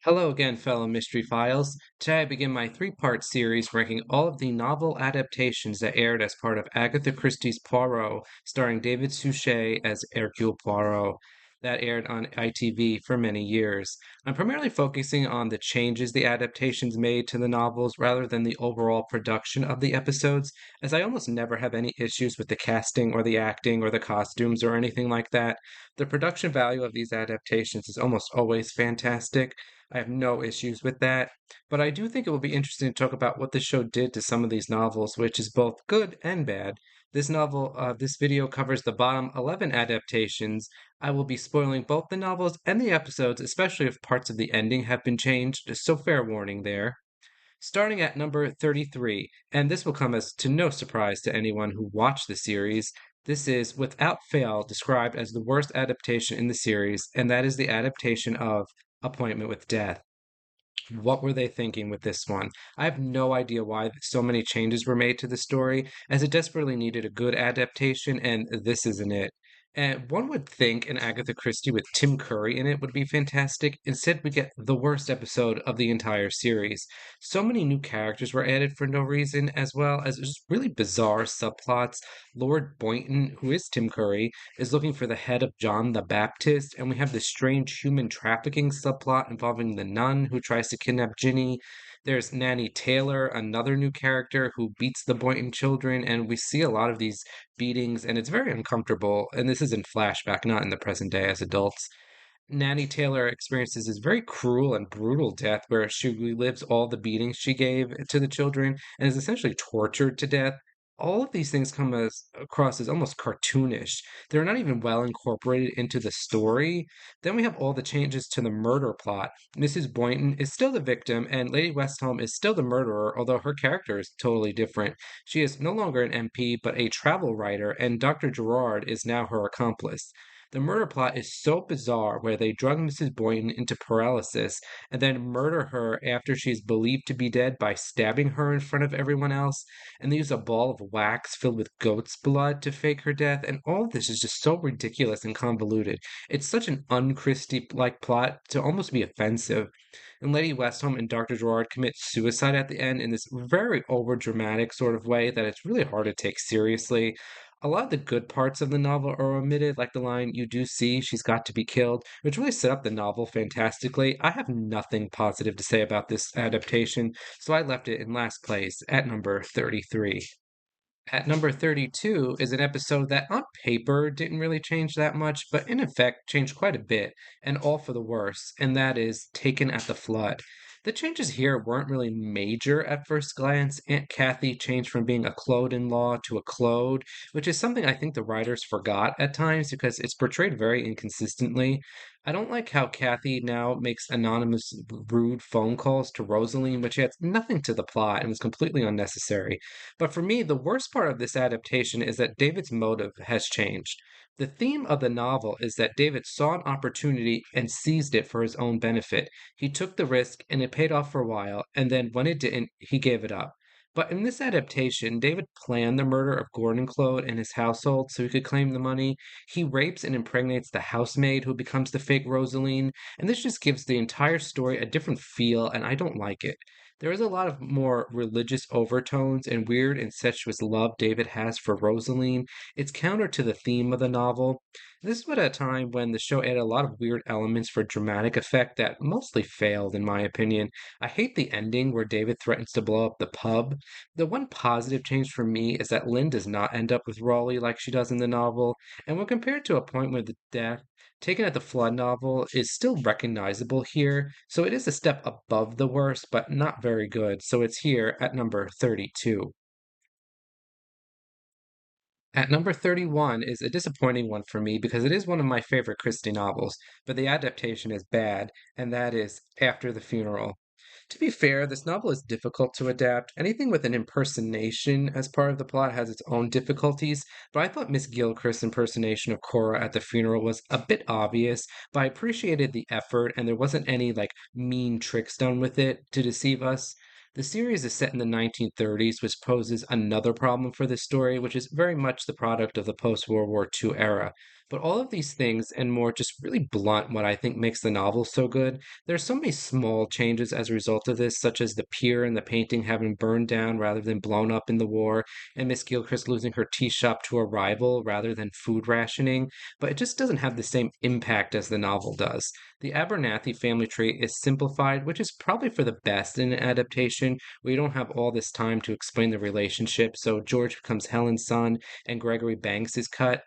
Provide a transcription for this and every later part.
Hello again, fellow Mystery Files. Today I begin my three-part series ranking all of the novel adaptations that aired as part of Agatha Christie's Poirot, starring David Suchet as Hercule Poirot. That aired on ITV for many years. I'm primarily focusing on the changes the adaptations made to the novels rather than the overall production of the episodes, as I almost never have any issues with the casting or the acting or the costumes or anything like that. The production value of these adaptations is almost always fantastic. I have no issues with that. But I do think it will be interesting to talk about what the show did to some of these novels, which is both good and bad. This video covers the bottom 11 adaptations. I will be spoiling both the novels and the episodes, especially if parts of the ending have been changed, so fair warning there. Starting at number 33, and this will come as to no surprise to anyone who watched the series. This is, without fail, described as the worst adaptation in the series, and that is the adaptation of Appointment with Death. What were they thinking with this one? I have no idea why so many changes were made to the story, as it desperately needed a good adaptation, and this isn't it. And one would think an Agatha Christie with Tim Curry in it would be fantastic. Instead, we get the worst episode of the entire series. So many new characters were added for no reason, as well as just really bizarre subplots. Lord Boynton, who is Tim Curry, is looking for the head of John the Baptist, and we have this strange human trafficking subplot involving the nun who tries to kidnap Ginny. There's Nanny Taylor, another new character who beats the Boynton children, and we see a lot of these beatings, and it's very uncomfortable. And this is in flashback, not in the present day as adults. Nanny Taylor experiences this very cruel and brutal death where she relives all the beatings she gave to the children and is essentially tortured to death. All of these things come across as almost cartoonish. They're not even well incorporated into the story. Then we have all the changes to the murder plot. Mrs. Boynton is still the victim, and Lady Westholm is still the murderer, although her character is totally different. She is no longer an MP, but a travel writer, and Dr. Gerard is now her accomplice. The murder plot is so bizarre where they drug Mrs. Boynton into paralysis and then murder her after she is believed to be dead by stabbing her in front of everyone else. And they use a ball of wax filled with goat's blood to fake her death. And all of this is just so ridiculous and convoluted. It's such an un-Christie like plot to almost be offensive. And Lady Westholm and Dr. Gerard commit suicide at the end in this very over dramatic sort of way that it's really hard to take seriously. A lot of the good parts of the novel are omitted, like the line, "You do see she's got to be killed," which really set up the novel fantastically. I have nothing positive to say about this adaptation, so I left it in last place at number 33. At number 32 is an episode that on paper didn't really change that much, but in effect changed quite a bit, and all for the worse, and that is Taken at the Flood. The changes here weren't really major at first glance. Aunt Kathy changed from being a Claude in law to a Claude, which is something I think the writers forgot at times because it's portrayed very inconsistently. I don't like how Kathy now makes anonymous, rude phone calls to Rosaline, which adds nothing to the plot and was completely unnecessary. But for me, the worst part of this adaptation is that David's motive has changed. The theme of the novel is that David saw an opportunity and seized it for his own benefit. He took the risk and it paid off for a while, and then when it didn't, he gave it up. But in this adaptation, David planned the murder of Gordon Claude and his household so he could claim the money. He rapes and impregnates the housemaid who becomes the fake Rosaline, and this just gives the entire story a different feel, and I don't like it. There is a lot of more religious overtones and weird incestuous love David has for Rosaline. It's counter to the theme of the novel. This was at a time when the show added a lot of weird elements for dramatic effect that mostly failed, in my opinion. I hate the ending where David threatens to blow up the pub. The one positive change for me is that Lynn does not end up with Raleigh like she does in the novel, and when compared to A Point with the Death, Taken at the Flood novel is still recognizable here, so it is a step above the worst, but not very good, so it's here at number 32. At number 31 is a disappointing one for me because it is one of my favorite Christie novels, but the adaptation is bad, and that is After the Funeral. To be fair, this novel is difficult to adapt. Anything with an impersonation as part of the plot has its own difficulties, but I thought Miss Gilchrist's impersonation of Cora at the funeral was a bit obvious, but I appreciated the effort and there wasn't any like mean tricks done with it to deceive us. The series is set in the 1930s, which poses another problem for this story, which is very much the product of the post World War II era. But all of these things and more just really blunt what I think makes the novel so good. There's so many small changes as a result of this, such as the pier and the painting having burned down rather than blown up in the war, and Miss Gilchrist losing her tea shop to a rival rather than food rationing, but it just doesn't have the same impact as the novel does. The Abernathy family tree is simplified, which is probably for the best in an adaptation where you don't have all this time to explain the relationship, so George becomes Helen's son and Gregory Banks is cut.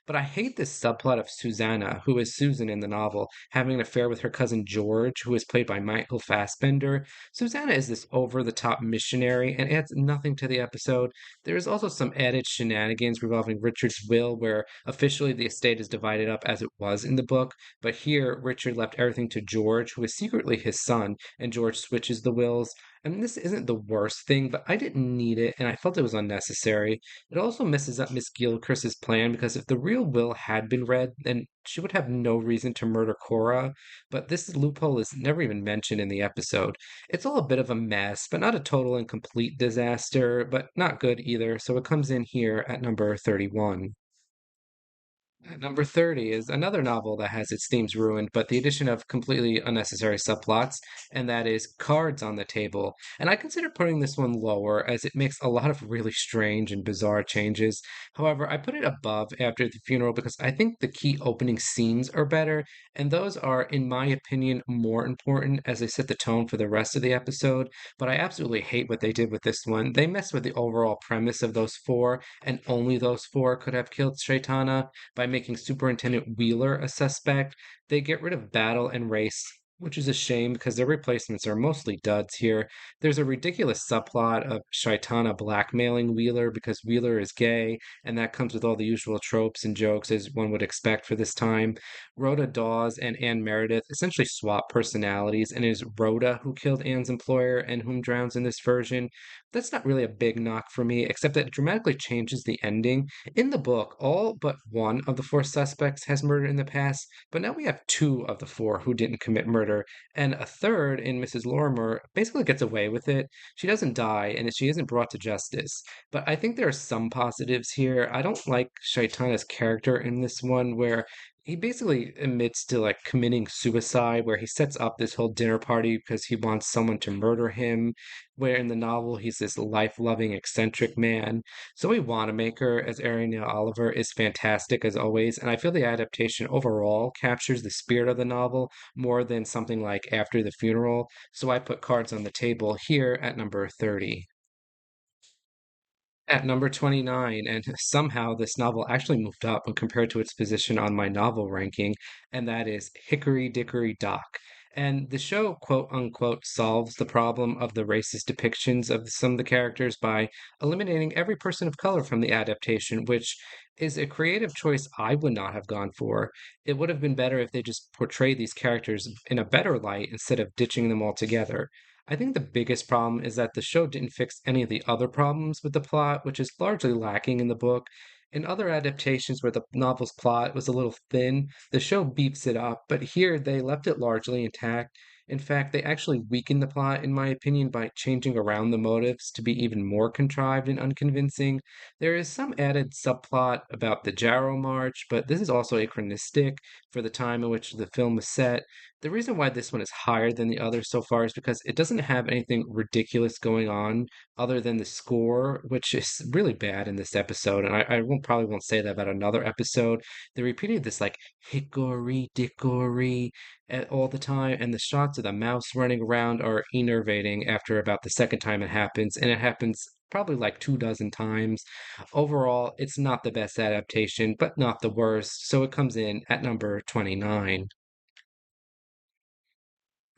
But I hate this subplot of Susanna, who is Susan in the novel, having an affair with her cousin George, who is played by Michael Fassbender. Susanna is this over the top missionary and adds nothing to the episode. There is also some added shenanigans revolving Richard's will, where officially the estate is divided up as it was in the book, but here Richard left everything to George, who is secretly his son, and George switches the wills. I mean, this isn't the worst thing, but I didn't need it, and I felt it was unnecessary. It also messes up Miss Gilchrist's plan because if the real will had been read, then she would have no reason to murder Cora. But this loophole is never even mentioned in the episode. It's all a bit of a mess, but not a total and complete disaster, but not good either. So it comes in here at number 31. At number 30 is another novel that has its themes ruined, but the addition of completely unnecessary subplots, and that is Cards on the Table. And I consider putting this one lower as it makes a lot of really strange and bizarre changes. However, I put it above After the Funeral because I think the key opening scenes are better, and those are, in my opinion, more important as they set the tone for the rest of the episode. But I absolutely hate what they did with this one. They messed with the overall premise of those four, and only those four could have killed Shaitana by making Superintendent Wheeler a suspect. They get rid of Battle and Race, which is a shame because their replacements are mostly duds here. There's a ridiculous subplot of Shaitana blackmailing Wheeler because Wheeler is gay, and that comes with all the usual tropes and jokes as one would expect for this time. Rhoda Dawes and Anne Meredith essentially swap personalities, and it is Rhoda who killed Anne's employer and whom drowns in this version. That's not really a big knock for me, except that it dramatically changes the ending. In the book, all but one of the four suspects has murdered in the past, but now we have two of the four who didn't commit murder, and a third in Mrs. Lorimer basically gets away with it. She doesn't die, and she isn't brought to justice. But I think there are some positives here. I don't like Shaitana's character in this one, where he basically admits to like committing suicide, where he sets up this whole dinner party because he wants someone to murder him. Where in the novel he's this life-loving, eccentric man. Zoe Wanamaker as Ariana Oliver is fantastic as always, and I feel the adaptation overall captures the spirit of the novel more than something like After the Funeral, so I put Cards on the Table here at number 30. At number 29, and somehow this novel actually moved up when compared to its position on my novel ranking, and that is Hickory Dickory Dock. And the show, quote unquote, solves the problem of the racist depictions of some of the characters by eliminating every person of color from the adaptation, which is a creative choice I would not have gone for. It would have been better if they just portrayed these characters in a better light instead of ditching them altogether. I think the biggest problem is that the show didn't fix any of the other problems with the plot, which is largely lacking in the book. In other adaptations where the novel's plot was a little thin, the show beefs it up, but here they left it largely intact. In fact, they actually weakened the plot, in my opinion, by changing around the motives to be even more contrived and unconvincing. There is some added subplot about the Jarrow March, but this is also anachronistic for the time in which the film was set. The reason why this one is higher than the others so far is because it doesn't have anything ridiculous going on other than the score, which is really bad in this episode. And I won't probably won't say that about another episode. They repeated this like hickory dickory all the time, and the shots of the mouse running around are enervating after about the second time it happens, and it happens probably like 2 dozen times. Overall, it's not the best adaptation, but not the worst, so it comes in at number 29.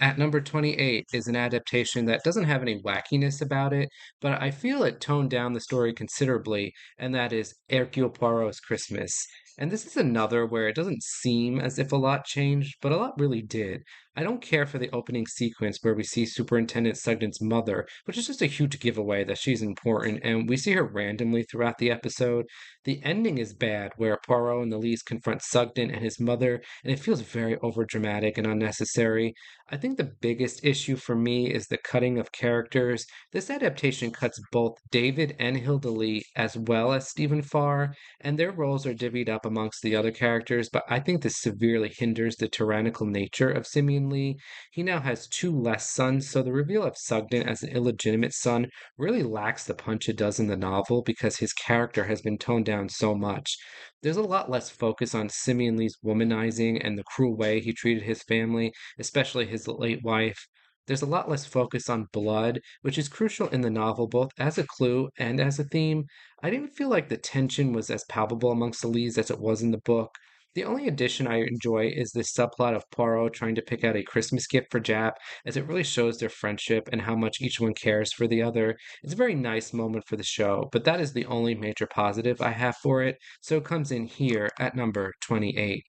At number 28 is an adaptation that doesn't have any wackiness about it, but I feel it toned down the story considerably, and that is Hercule Poirot's Christmas. And this is another where it doesn't seem as if a lot changed, but a lot really did. I don't care for the opening sequence where we see Superintendent Sugden's mother, which is just a huge giveaway that she's important, and we see her randomly throughout the episode. The ending is bad, where Poirot and the Lees confront Sugden and his mother, and it feels very overdramatic and unnecessary. I think the biggest issue for me is the cutting of characters. This adaptation cuts both David and Hilda Lee as well as Stephen Farr, and their roles are divvied up up amongst the other characters, but I think this severely hinders the tyrannical nature of Simeon Lee. He now has two less sons, so the reveal of Sugden as an illegitimate son really lacks the punch it does in the novel because his character has been toned down so much. There's a lot less focus on Simeon Lee's womanizing and the cruel way he treated his family, especially his late wife. There's a lot less focus on blood, which is crucial in the novel both as a clue and as a theme. I didn't feel like the tension was as palpable amongst the leads as it was in the book. The only addition I enjoy is this subplot of Poirot trying to pick out a Christmas gift for Jap, as it really shows their friendship and how much each one cares for the other. It's a very nice moment for the show, but that is the only major positive I have for it, so it comes in here at number 28.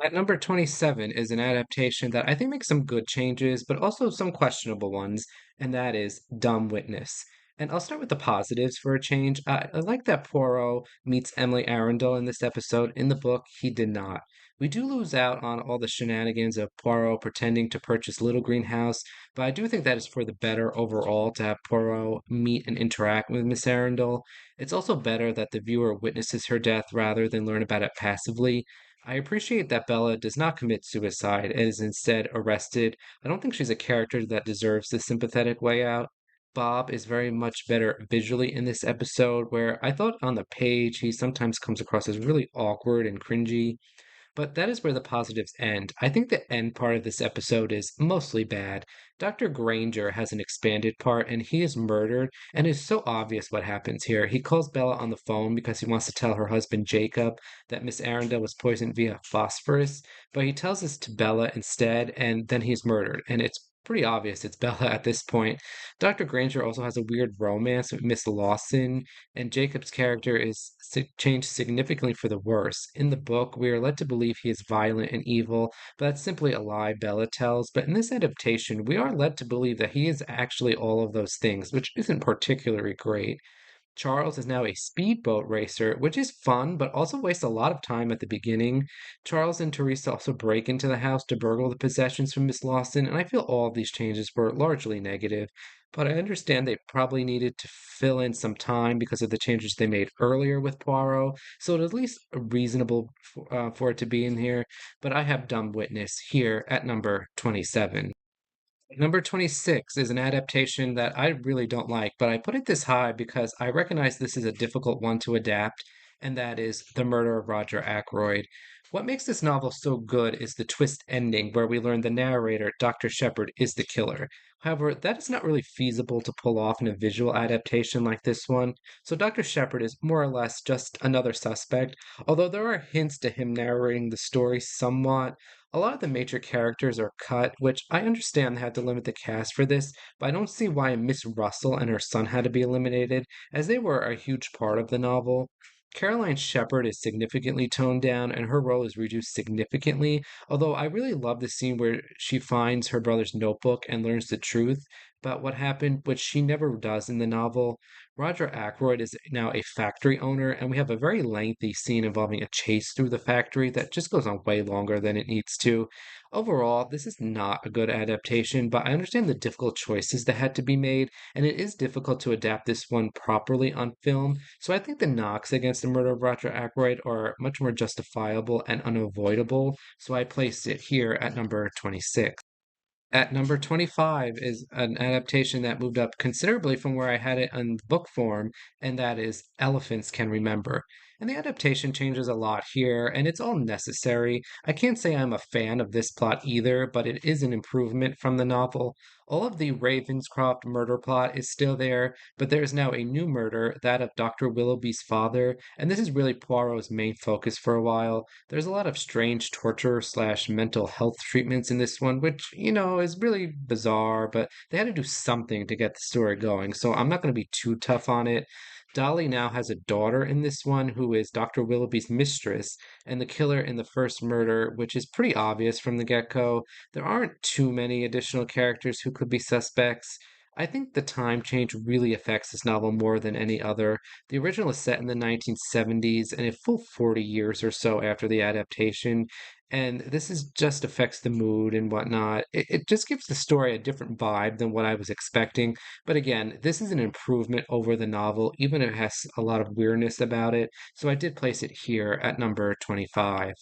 At number 27 is an adaptation that I think makes some good changes, but also some questionable ones, and that is Dumb Witness. And I'll start with the positives for a change. I like that Poirot meets Emily Arundel in this episode. In the book, he did not. We do lose out on all the shenanigans of Poirot pretending to purchase Little Green House, but I do think that is for the better overall to have Poirot meet and interact with Miss Arundel. It's also better that the viewer witnesses her death rather than learn about it passively. I appreciate that Bella does not commit suicide and is instead arrested. I don't think she's a character that deserves the sympathetic way out. Bob is very much better visually in this episode, where I thought on the page he sometimes comes across as really awkward and cringy. But that is where the positives end. I think the end part of this episode is mostly bad. Dr. Granger has an expanded part, and he is murdered, and it's so obvious what happens here. He calls Bella on the phone because he wants to tell her husband Jacob that Miss Arundel was poisoned via phosphorus, but he tells this to Bella instead, and then he's murdered, and it's pretty obvious it's Bella at this point. Dr. Granger also has a weird romance with Miss Lawson, and Jacob's character is changed significantly for the worse. In the book, we are led to believe he is violent and evil, but that's simply a lie Bella tells. But in this adaptation, we are led to believe that he is actually all of those things, which isn't particularly great. Charles is now a speedboat racer, which is fun, but also wastes a lot of time at the beginning. Charles and Teresa also break into the house to burgle the possessions from Miss Lawson, and I feel all of these changes were largely negative. But I understand they probably needed to fill in some time because of the changes they made earlier with Poirot, so it's at least reasonable for it to be in here. But I have Dumb Witness here at number 27. Number 26 is an adaptation that I really don't like, but I put it this high because I recognize this is a difficult one to adapt, and that is The Murder of Roger Ackroyd. What makes this novel so good is the twist ending where we learn the narrator, Dr. Shepard, is the killer. However, that is not really feasible to pull off in a visual adaptation like this one, so Dr. Shepard is more or less just another suspect, although there are hints to him narrating the story somewhat. A lot of the major characters are cut, which I understand they had to limit the cast for this, but I don't see why Miss Russell and her son had to be eliminated, as they were a huge part of the novel. Caroline Shepard is significantly toned down, and her role is reduced significantly, although I really love the scene where she finds her brother's notebook and learns the truth about what happened, which she never does in the novel. Roger Ackroyd is now a factory owner, and we have a very lengthy scene involving a chase through the factory that just goes on way longer than it needs to. Overall, this is not a good adaptation, but I understand the difficult choices that had to be made, and it is difficult to adapt this one properly on film. So I think the knocks against the murder of Roger Ackroyd are much more justifiable and unavoidable. So I placed it here at number 26. At number 25 is an adaptation that moved up considerably from where I had it in book form, and that is Elephants Can Remember. And the adaptation changes a lot here, and it's all necessary. I can't say I'm a fan of this plot either, but it is an improvement from the novel. All of the Ravenscroft murder plot is still there, but there is now a new murder, that of Dr. Willoughby's father, and this is really Poirot's main focus for a while. There's a lot of strange torture slash mental health treatments in this one, which, is really bizarre, but they had to do something to get the story going, so I'm not going to be too tough on it. Dolly now has a daughter in this one who is Dr. Willoughby's mistress, and the killer in the first murder, which is pretty obvious from the get go. There aren't too many additional characters who could be suspects. I think the time change really affects this novel more than any other. The original is set in the 1970s and a full 40 years or so after the adaptation. and this is just affects the mood and whatnot. It just gives the story a different vibe than what I was expecting. But again, this is an improvement over the novel, even if it has a lot of weirdness about it. So I did place it here at number 25.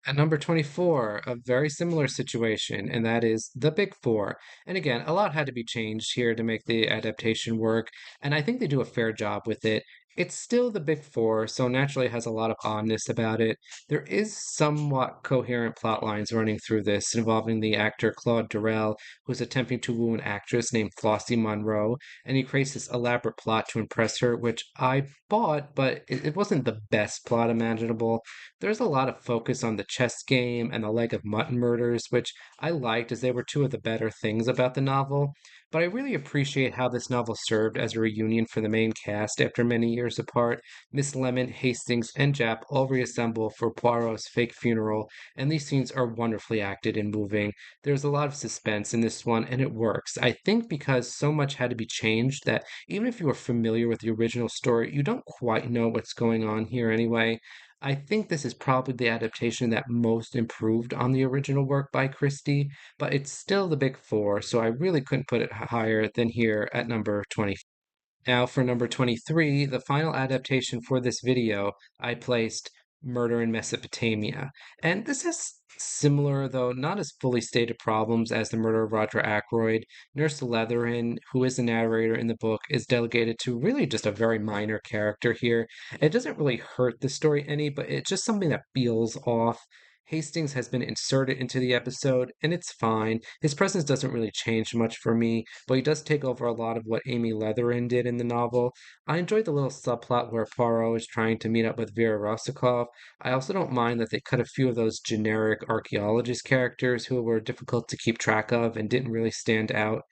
At number 24, a very similar situation, and that is The Big Four. And again, a lot had to be changed here to make the adaptation work, and I think they do a fair job with it. It's still The Big Four, so naturally it has a lot of oddness about it. There is somewhat coherent plot lines running through this, involving the actor Claude Durrell, who's attempting to woo an actress named Flossie Monroe, and he creates this elaborate plot to impress her, which I bought, but it wasn't the best plot imaginable. There's a lot of focus on the chess game and the leg of mutton murders, which I liked as they were two of the better things about the novel. But I really appreciate how this novel served as a reunion for the main cast after many years apart. Miss Lemon, Hastings, and Japp all reassemble for Poirot's fake funeral, and these scenes are wonderfully acted and moving. There's a lot of suspense in this one, and it works. I think because so much had to be changed that even if you are familiar with the original story, you don't quite know what's going on here anyway. I think this is probably the adaptation that most improved on the original work by Christie, but it's still the big four, so I really couldn't put it higher than here at number 20. Now for number 23, the final adaptation for this video, I placed Murder in Mesopotamia. And this has similar, though not as fully stated problems as the murder of Roger Ackroyd. Nurse Leatherin, who is the narrator in the book, is delegated to really just a very minor character here. It doesn't really hurt the story any, but it's just something that feels off. Hastings has been inserted into the episode, and it's fine. His presence doesn't really change much for me, but he does take over a lot of what Amy Leatherin did in the novel. I enjoyed the little subplot where Poirot is trying to meet up with Vera Rossikov. I also don't mind that they cut a few of those generic archaeologist characters who were difficult to keep track of and didn't really stand out.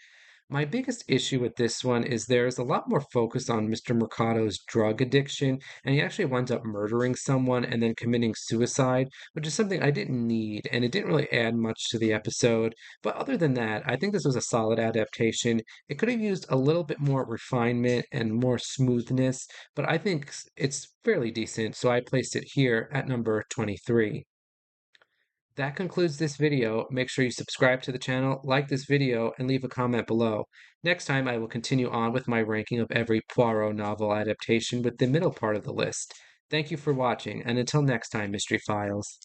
My biggest issue with this one is there's a lot more focus on Mr. Mercado's drug addiction, and he actually winds up murdering someone and then committing suicide, which is something I didn't need, and it didn't really add much to the episode. But other than that, I think this was a solid adaptation. It could have used a little bit more refinement and more smoothness, but I think it's fairly decent, so I placed it here at number 23. That concludes this video. Make sure you subscribe to the channel, like this video, and leave a comment below. Next time, I will continue on with my ranking of every Poirot novel adaptation with the middle part of the list. Thank you for watching, and until next time, Mystery Files.